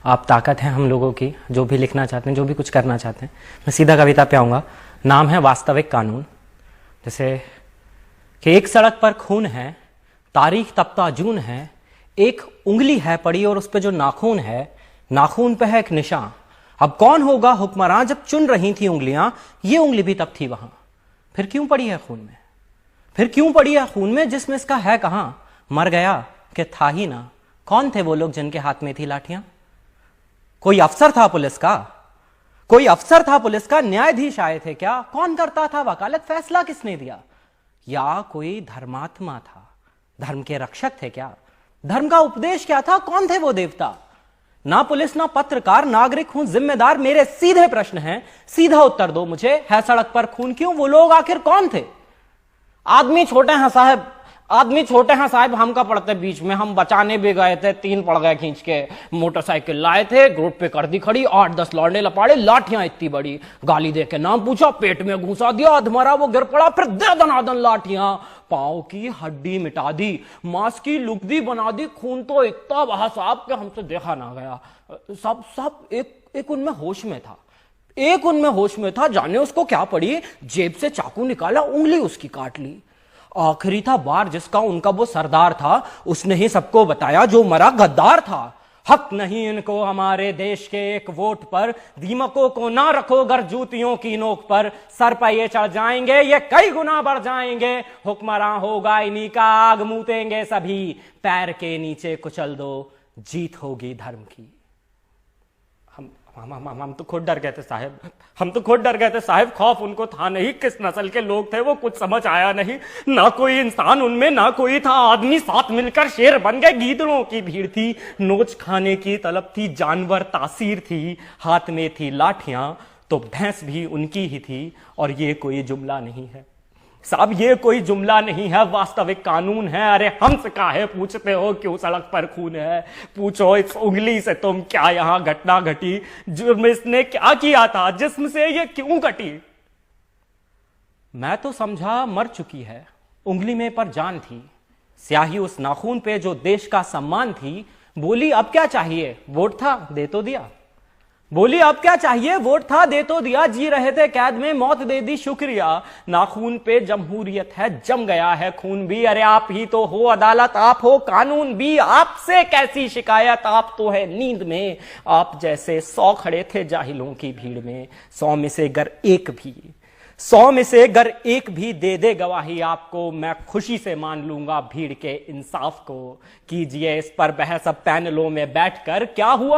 आप ताकत हैं हम लोगों की, जो भी लिखना चाहते हैं, जो भी कुछ करना चाहते हैं। मैं सीधा कविता पे आऊँगा। नाम है वास्तविक कानून। जैसे कि एक सड़क पर खून है, तारीख तपता जून है, एक उंगली है पड़ी और उस पर जो नाखून है, नाखून पे है एक निशान। अब कौन होगा हुक्मरान जब चुन रही थी उंगलियां, ये उंगली भी तब थी वहां। फिर क्यों पड़ी है खून में, फिर क्यों पड़ी है खून में, जिसमें इसका है कहां। मर गया कि था ही ना। कौन थे वो लोग जिनके हाथ में थी लाठियां? कोई अफसर था पुलिस का, कोई अफसर था पुलिस का, न्यायाधीश आए थे क्या? कौन करता था वकालत, फैसला किसने दिया? या कोई धर्मात्मा था, धर्म के रक्षक थे क्या? धर्म का उपदेश क्या था? कौन थे वो देवता? ना पुलिस ना पत्रकार, नागरिक हूं जिम्मेदार। मेरे सीधे प्रश्न हैं, सीधा उत्तर दो मुझे। है सड़क पर खून क्यों? वो लोग आखिर कौन थे? आदमी छोटे हैं साहब, आदमी छोटे हैं साहब, हम का पड़ते बीच में। हम बचाने भी गए थे, 3 पड़ गए खींच के। मोटरसाइकिल लाए थे, रोड पे कर दी खड़ी, 8-10 लौंडे लपाड़े, लाठियां इतनी बड़ी। गाली दे के नाम पूछा, पेट में घुसा दिया, अधमरा वो गिर पड़ा, फिर दे दनादन लाठियां। पांव की हड्डी मिटा दी, मांस की लुगदी बना दी। खून तो इतना बहा साहब के हमसे देखा ना गया। सब एक उनमें होश में था, एक उनमें होश में था। जाने उसको क्या पड़ी, जेब से चाकू निकाला, उंगली उसकी काट ली। आखिरी था बार जिसका उनका वो सरदार था, उसने ही सबको बताया जो मरा गद्दार था। हक नहीं इनको हमारे देश के एक वोट पर, दीमकों को ना रखो गर जूतियों की नोक पर। सर पर ये चढ़ जाएंगे, ये कई गुना बढ़ जाएंगे। हुक्मरान होगा इन्हीं का, आग मूतेंगे सभी। पैर के नीचे कुचल दो, जीत होगी धर्म की। हम तो खुद डर गए थे साहब, हम तो खुद डर गए थे साहब। खौफ उनको था नहीं, किस नस्ल के लोग थे वो कुछ समझ आया नहीं। ना कोई इंसान उनमें, ना कोई था आदमी। साथ मिलकर शेर बन गए, गीदड़ों की भीड़ थी। नोच खाने की तलब थी, जानवर तासीर थी। हाथ में थी लाठियां तो भैंस भी उनकी ही थी। और ये कोई जुमला नहीं है साहब, ये कोई जुमला नहीं है, वास्तविक कानून है। अरे हमसे काहे पूछते हो क्यों सड़क पर खून है? पूछो इस उंगली से तुम क्या यहां घटना घटी, जुर्म इसने क्या किया था, जिस्म से ये क्यों कटी? मैं तो समझा मर चुकी है, उंगली में पर जान थी। स्याही उस नाखून पे जो देश का सम्मान थी। बोली अब क्या चाहिए, वोट था दे तो दिया। बोली अब क्या चाहिए, वोट था दे तो दिया। जी रहे थे कैद में, मौत दे दी शुक्रिया। नाखून पे जमहूरियत है, जम गया है खून भी। अरे आप ही तो हो अदालत, आप हो कानून भी। आपसे कैसी शिकायत, आप तो है नींद में। आप जैसे 100 खड़े थे जाहिलों की भीड़ में। 100 में से अगर एक भी दे दे गवाही आपको, मैं खुशी से मान लूंगा भीड़ के इंसाफ को। कीजिए इस पर बहस अब पैनलों में बैठकर, क्या हुआ